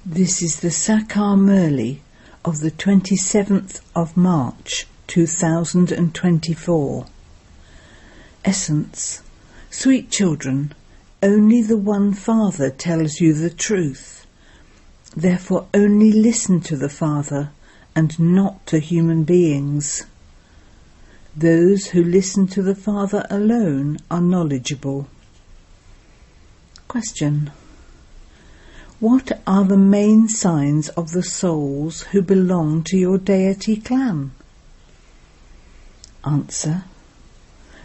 This is the Sakar Murli of the 27th of March 2024. Essence. Sweet children, only the one Father tells you the truth. Therefore only listen to the Father and not to human beings. Those who listen to the Father alone are knowledgeable. Question. What are the main signs of the souls who belong to your deity clan? Answer.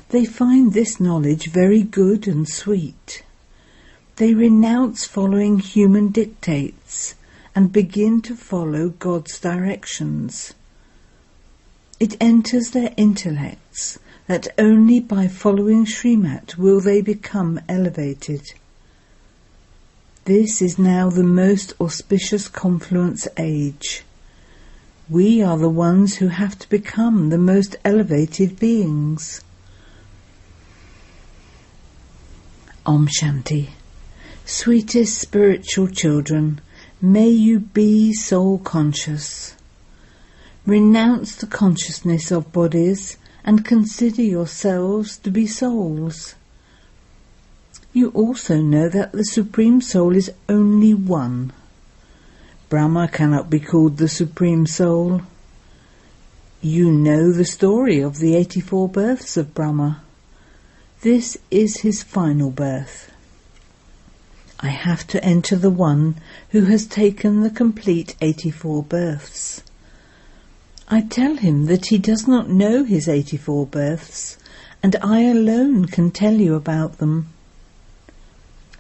They find this knowledge very good and sweet. They renounce following human dictates and begin to follow God's directions. It enters their intellects that only by following Srimat will they become elevated. This is now the most auspicious confluence age. We are the ones who have to become the most elevated beings. Om Shanti. Sweetest spiritual children, may you be soul conscious. Renounce the consciousness of bodies and consider yourselves to be souls. You also know that the Supreme Soul is only one. Brahma cannot be called the Supreme Soul. You know the story of the 84 births of Brahma. This is his final birth. I have to enter the one who has taken the complete 84 births. I tell him that he does not know his 84 births, and I alone can tell you about them.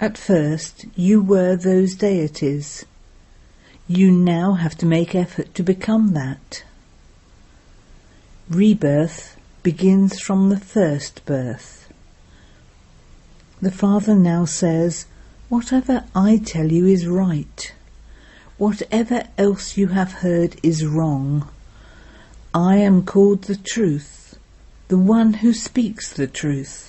At first, you were those deities. You now have to make effort to become that. Rebirth begins from the first birth. The Father now says, whatever I tell you is right. Whatever else you have heard is wrong. I am called the truth, the one who speaks the truth.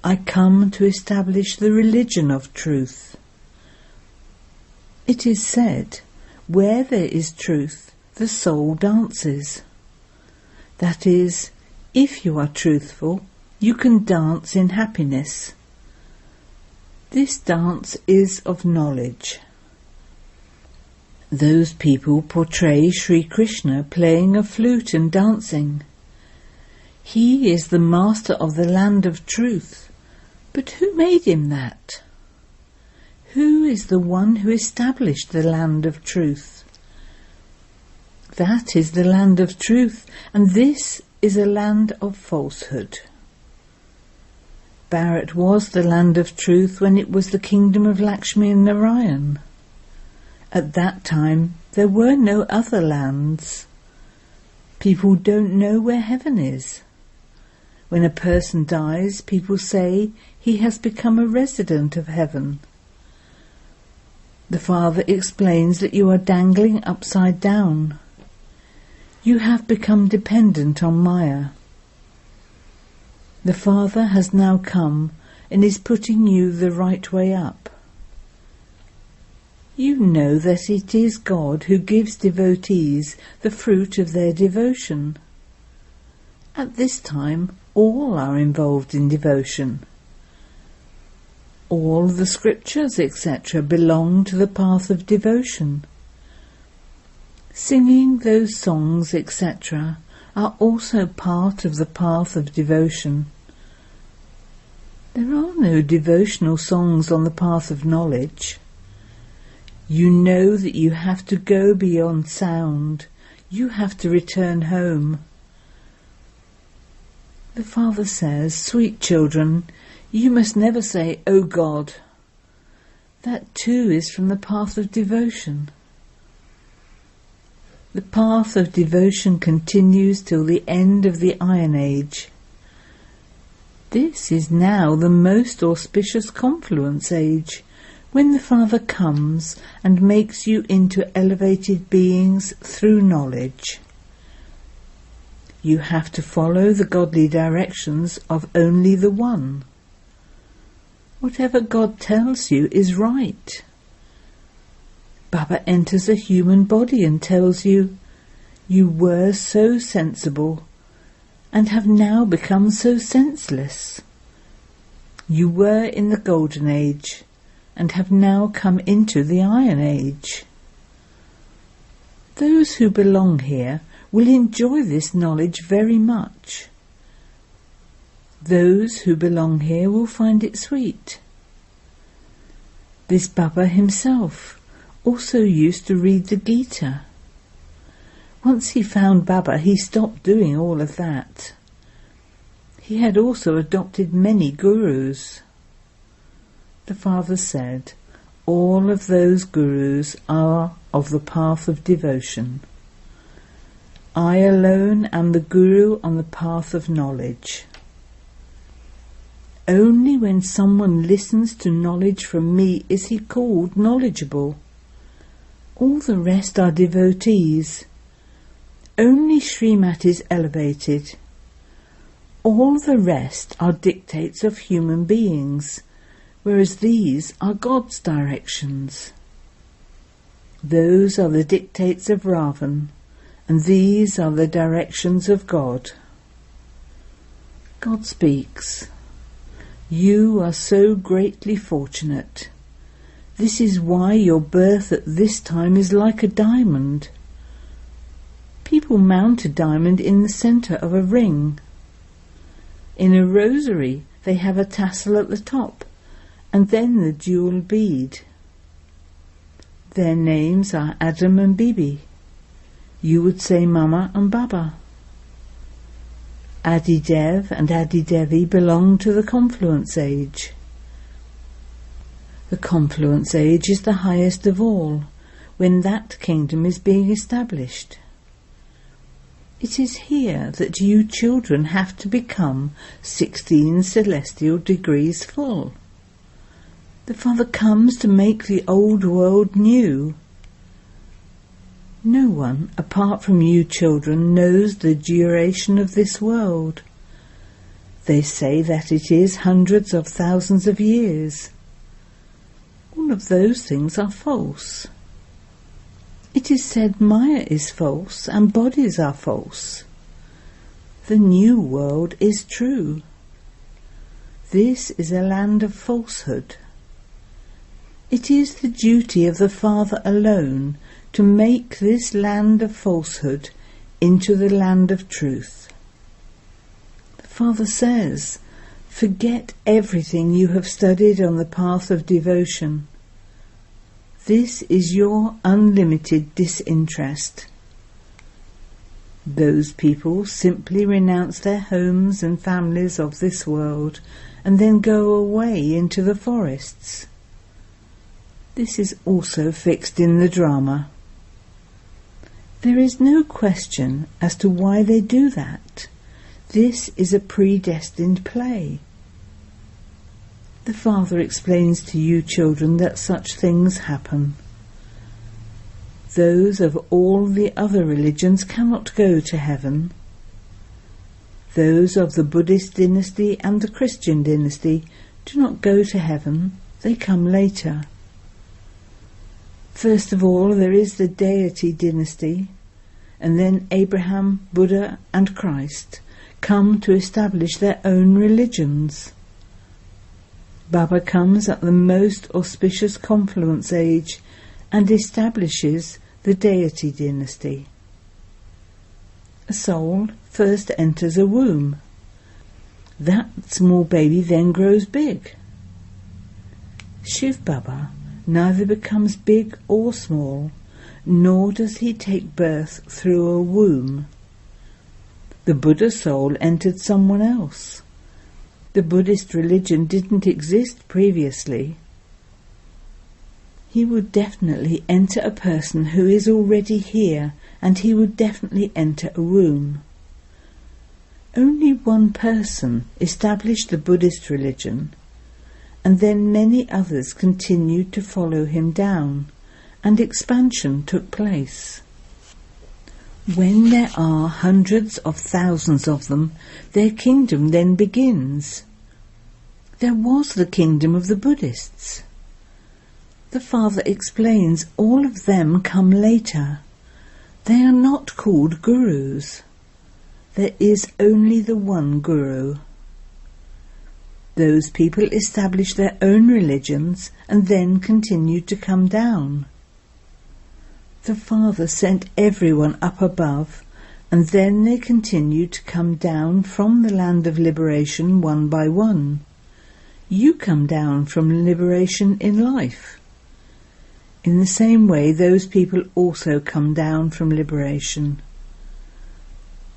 I come to establish the religion of truth. It is said, where there is truth, the soul dances. That is, if you are truthful, you can dance in happiness. This dance is of knowledge. Those people portray Sri Krishna playing a flute and dancing. He is the master of the land of truth. But who made him that? Who is the one who established the land of truth? That is the land of truth, and this is a land of falsehood. Bharat was the land of truth when it was the kingdom of Lakshmi and Narayan. At that time there were no other lands. People don't know where heaven is. When a person dies, people say he has become a resident of heaven. The Father explains that you are dangling upside down. You have become dependent on Maya. The Father has now come and is putting you the right way up. You know that it is God who gives devotees the fruit of their devotion. At this time, all are involved in devotion. All the scriptures, etc., belong to the path of devotion. Singing those songs, etc., are also part of the path of devotion. There are no devotional songs on the path of knowledge. You know that you have to go beyond sound. You have to return home. The Father says, sweet children, you must never say, O God. That too is from the path of devotion. The path of devotion continues till the end of the Iron Age. This is now the most auspicious confluence age, when the Father comes and makes you into elevated beings through knowledge. You have to follow the godly directions of only the One. Whatever God tells you is right. Baba enters a human body and tells you, you were so sensible and have now become so senseless. You were in the Golden Age and have now come into the Iron Age. Those who belong here will enjoy this knowledge very much. Those who belong here will find it sweet. This Baba himself also used to read the Gita. Once he found Baba, he stopped doing all of that. He had also adopted many gurus. The father said, all of those gurus are of the path of devotion. I alone am the guru on the path of knowledge. Only when someone listens to knowledge from me is he called knowledgeable. All the rest are devotees. Only Srimat is elevated. All the rest are dictates of human beings, whereas these are God's directions. Those are the dictates of Ravan, and these are the directions of God. God speaks. You are so greatly fortunate. This is why your birth at this time is like a diamond. People mount a diamond in the centre of a ring. In a rosary they have a tassel at the top, and then the jewel bead. Their names are Adam and Bibi. You would say Mama and Baba. Adidev and Adidevi belong to the confluence age. The confluence age is the highest of all, when that kingdom is being established. It is here that you children have to become 16 celestial degrees full. The Father comes to make the old world new. No one, apart from you children, knows the duration of this world. They say that it is hundreds of thousands of years. All of those things are false. It is said Maya is false and bodies are false. The new world is true. This is a land of falsehood. It is the duty of the Father alone to make this land of falsehood into the land of truth. The Father says, forget everything you have studied on the path of devotion. This is your unlimited disinterest. Those people simply renounce their homes and families of this world and then go away into the forests. This is also fixed in the drama. There is no question as to why they do that. This is a predestined play. The Father explains to you children that such things happen. Those of all the other religions cannot go to heaven. Those of the Buddhist dynasty and the Christian dynasty do not go to heaven, they come later. First of all there is the deity dynasty, and then Abraham, Buddha and Christ come to establish their own religions. Baba comes at the most auspicious confluence age and establishes the deity dynasty. A soul first enters a womb. That small baby then grows big. Shiv Baba neither becomes big or small, nor does he take birth through a womb. The Buddha soul entered someone else. The Buddhist religion didn't exist previously. He would definitely enter a person who is already here, and he would definitely enter a womb. Only one person established the Buddhist religion, and then many others continued to follow him down, and expansion took place. When there are hundreds of thousands of them, their kingdom then begins. There was the kingdom of the Buddhists. The Father explains all of them come later. They are not called gurus. There is only the one guru. Those people established their own religions and then continued to come down. The Father sent everyone up above, and then they continued to come down from the land of liberation one by one. You come down from liberation in life. In the same way, those people also come down from liberation.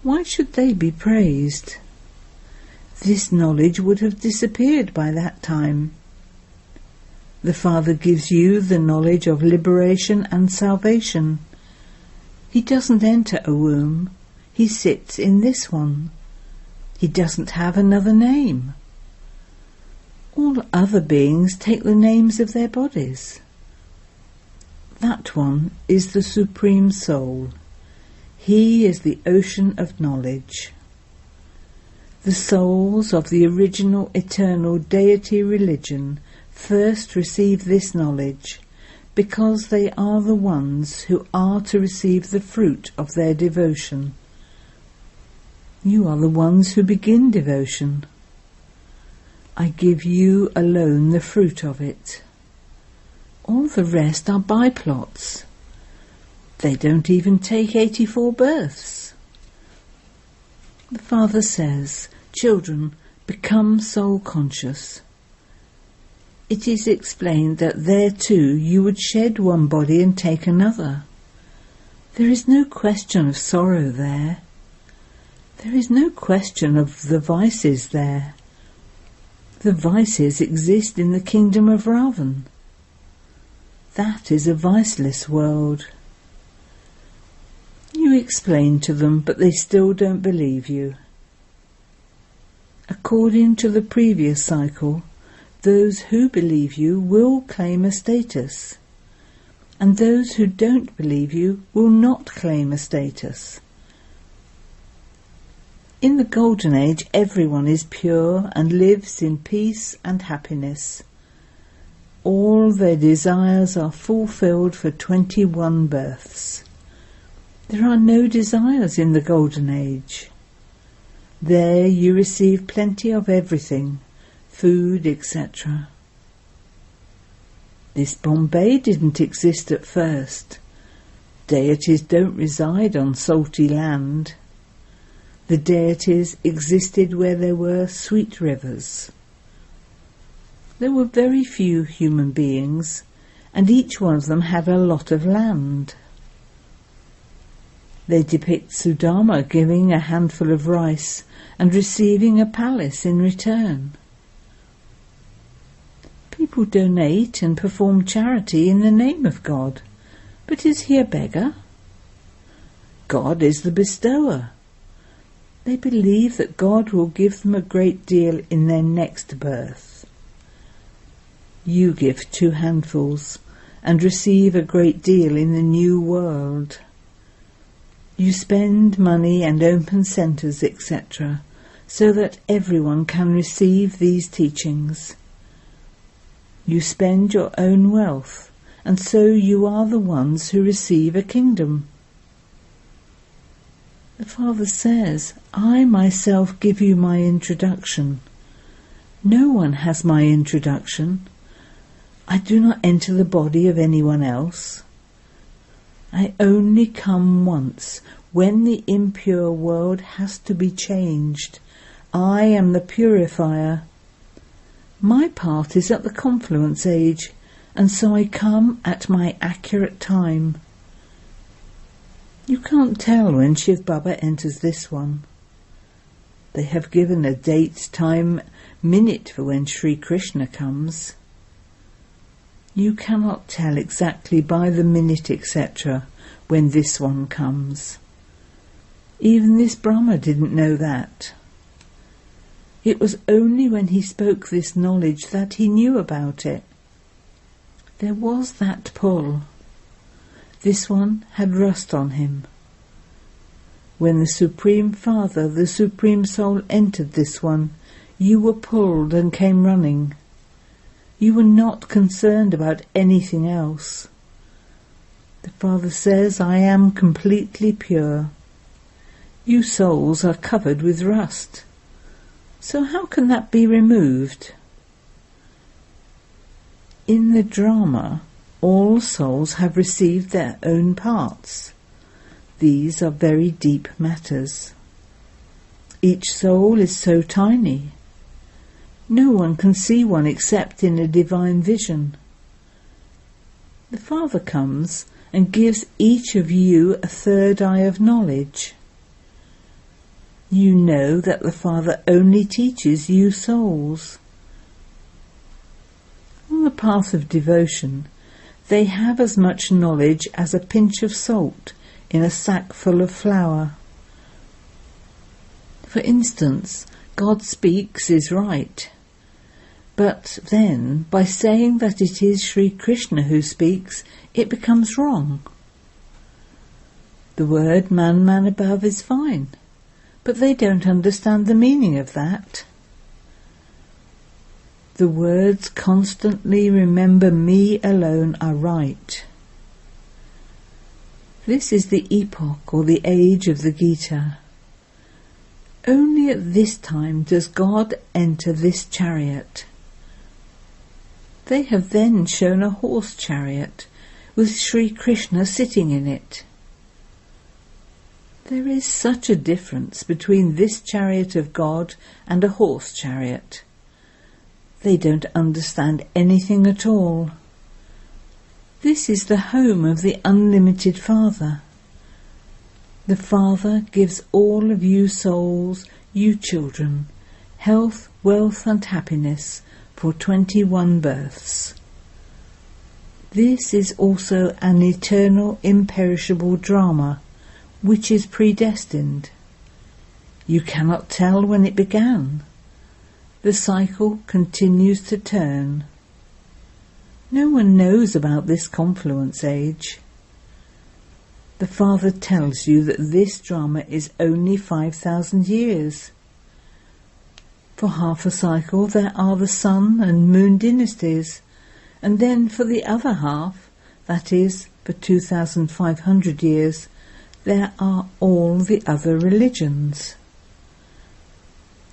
Why should they be praised? This knowledge would have disappeared by that time. The Father gives you the knowledge of liberation and salvation. He doesn't enter a womb. He sits in this one. He doesn't have another name. All other beings take the names of their bodies. That one is the Supreme Soul. He is the ocean of knowledge. The souls of the original eternal deity religion first receive this knowledge because they are the ones who are to receive the fruit of their devotion. You are the ones who begin devotion. I give you alone the fruit of it. All the rest are byplots. They don't even take 84 births. The Father says, children, become soul conscious. It is explained that there too you would shed one body and take another. There is no question of sorrow there. There is no question of the vices there. The vices exist in the kingdom of Ravan. That is a viceless world. You explain to them, but they still don't believe you. According to the previous cycle, those who believe you will claim a status, and those who don't believe you will not claim a status. In the Golden Age, everyone is pure and lives in peace and happiness. All their desires are fulfilled for 21 births. There are no desires in the Golden Age. There you receive plenty of everything, food, etc. This Bombay didn't exist at first. Deities don't reside on salty land. The deities existed where there were sweet rivers. There were very few human beings, and each one of them had a lot of land. They depict Sudama giving a handful of rice and receiving a palace in return. People donate and perform charity in the name of God, but is he a beggar? God is the bestower. They believe that God will give them a great deal in their next birth. You give 2 handfuls and receive a great deal in the new world. You spend money and open centres, etc., so that everyone can receive these teachings. You spend your own wealth, and so you are the ones who receive a kingdom. The Father says, I myself give you my introduction. No one has my introduction. I do not enter the body of anyone else. I only come once, when the impure world has to be changed. I am the purifier. My part is at the confluence age, and so I come at my accurate time. You can't tell when Shiv Baba enters this one. They have given a date, time, minute for when Sri Krishna comes. You cannot tell exactly by the minute, etc., when this one comes. Even this Brahma didn't know that. It was only when he spoke this knowledge that he knew about it. There was that pull. This one had rust on him. When the Supreme Father, the Supreme Soul, entered this one, you were pulled and came running. You were not concerned about anything else. The Father says, I am completely pure. You souls are covered with rust. So how can that be removed? In the drama, all souls have received their own parts. These are very deep matters. Each soul is so tiny. No one can see one except in a divine vision. The Father comes and gives each of you a third eye of knowledge. You know that the Father only teaches you souls. On the path of devotion, they have as much knowledge as a pinch of salt in a sack full of flour. For instance, God speaks is right. But then, by saying that it is Sri Krishna who speaks, it becomes wrong. The word man above is fine, but they don't understand the meaning of that. The words constantly remember me alone are right. This is the epoch or the age of the Gita. Only at this time does God enter this chariot. They have then shown a horse chariot with Sri Krishna sitting in it. There is such a difference between this chariot of God and a horse chariot. They don't understand anything at all. This is the home of the unlimited Father. The Father gives all of you souls, you children, health, wealth and happiness for 21 births. This is also an eternal, imperishable drama, which is predestined. You cannot tell when it began. The cycle continues to turn. No one knows about this confluence age. The Father tells you that this drama is only 5,000 years. For half a cycle there are the sun and moon dynasties, and then for the other half, that is, for 2,500 years, there are all the other religions.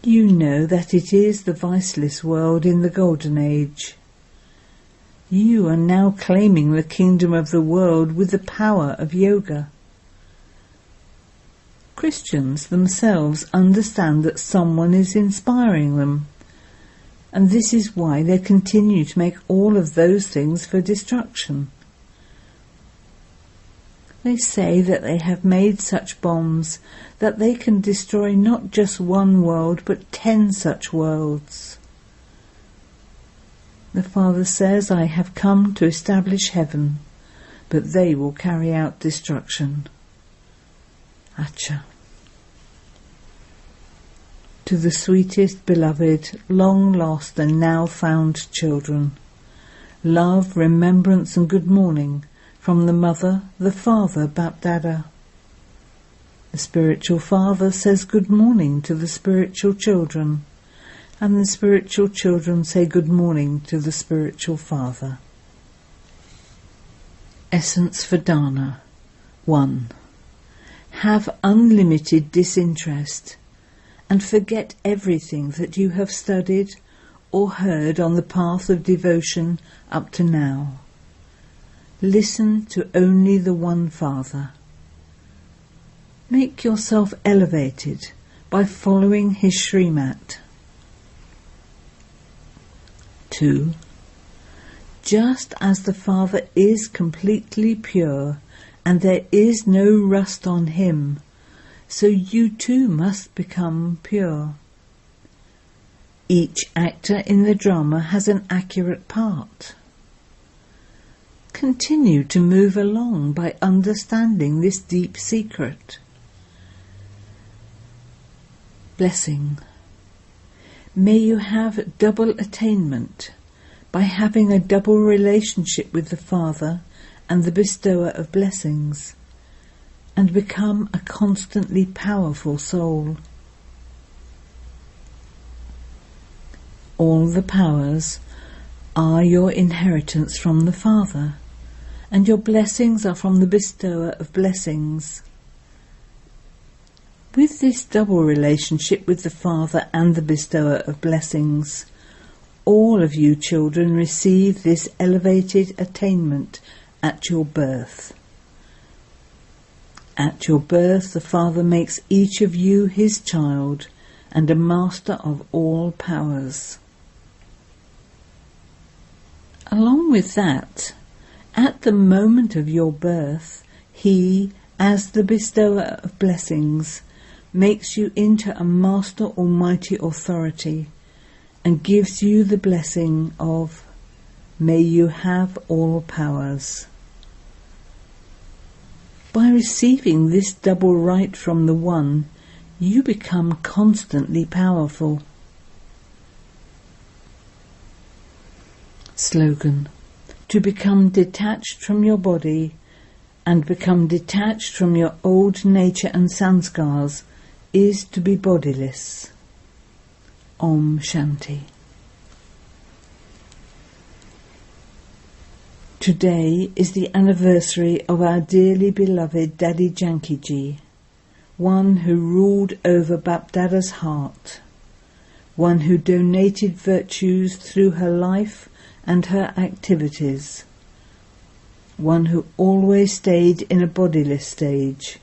You know that it is the viceless world in the Golden Age. You are now claiming the kingdom of the world with the power of yoga. Christians themselves understand that someone is inspiring them, and this is why they continue to make all of those things for destruction. They say that they have made such bombs that they can destroy not just one world but 10 such worlds. The Father says, I have come to establish heaven, but they will carry out destruction. Acha. To the sweetest, beloved, long lost and now found children, love, remembrance and good morning from the Mother, the Father, Bapdada. The spiritual Father says good morning to the spiritual children, and the spiritual children say good morning to the spiritual Father. Essence for Dana. 1. Have unlimited disinterest and forget everything that you have studied or heard on the path of devotion up to now. Listen to only the one Father. Make yourself elevated by following his Srimat. 2. Just as the Father is completely pure and there is no rust on him, so you too must become pure. Each actor in the drama has an accurate part. Continue to move along by understanding this deep secret. Blessing. May you have double attainment by having a double relationship with the Father and the bestower of blessings, and become a constantly powerful soul. All the powers are your inheritance from the Father, and your blessings are from the bestower of blessings. With this double relationship with the Father and the bestower of blessings, all of you children receive this elevated attainment at your birth. At your birth, the Father makes each of you his child and a master of all powers. Along with that, at the moment of your birth, he, as the bestower of blessings, makes you into a master almighty authority and gives you the blessing of, may you have all powers. By receiving this double right from the One, you become constantly powerful. Slogan: to become detached from your body and become detached from your old nature and sanskars is to be bodiless. Om Shanti. Today is the anniversary of our dearly beloved Daddy Janki Ji, one who ruled over Bapdada's heart, one who donated virtues through her life and her activities, one who always stayed in a bodiless stage,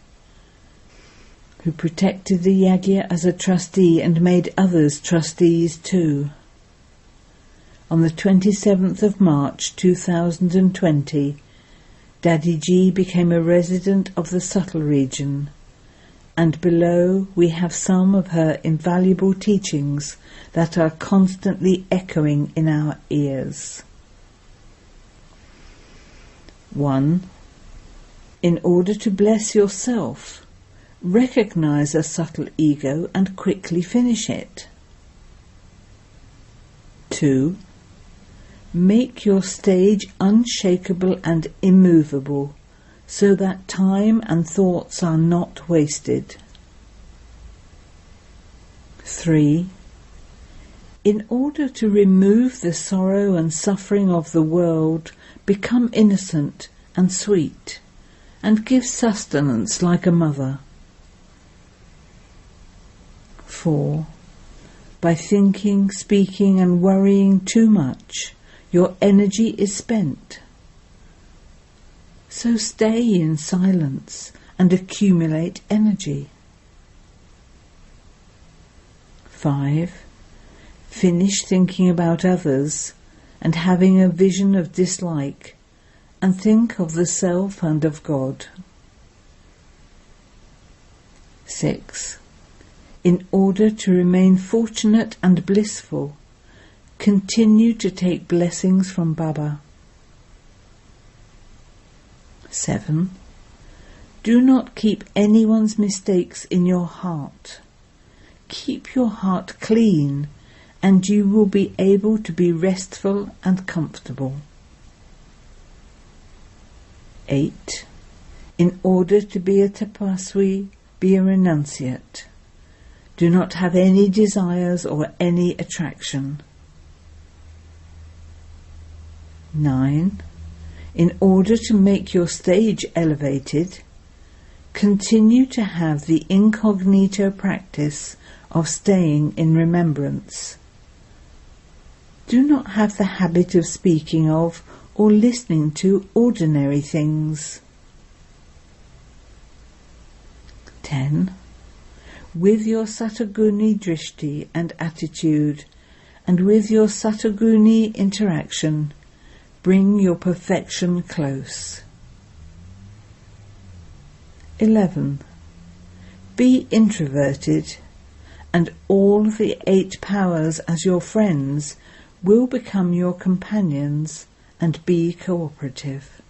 who protected the Yagya as a trustee and made others trustees too. On the 27th of March 2020, Daddy Ji became a resident of the subtle region, and below we have some of her invaluable teachings that are constantly echoing in our ears. 1. In order to bless yourself, recognize a subtle ego and quickly finish it. 2. Make your stage unshakable and immovable, so that time and thoughts are not wasted. 3. In order to remove the sorrow and suffering of the world, become innocent and sweet, and give sustenance like a mother. 4. By thinking, speaking and worrying too much, your energy is spent. So stay in silence and accumulate energy. 5. Finish thinking about others and having a vision of dislike, and think of the self and of God. 6. In order to remain fortunate and blissful, continue to take blessings from Baba. 7. Do not keep anyone's mistakes in your heart. Keep your heart clean, and you will be able to be restful and comfortable. 8. In order to be a tapaswi, be a renunciate. Do not have any desires or any attraction. 9. In order to make your stage elevated, continue to have the incognito practice of staying in remembrance. Do not have the habit of speaking of or listening to ordinary things. 10. With your Sataguni drishti and attitude, and with your Sataguni interaction, bring your perfection close. 11. Be introverted, and all the 8 powers as your friends will become your companions and be cooperative.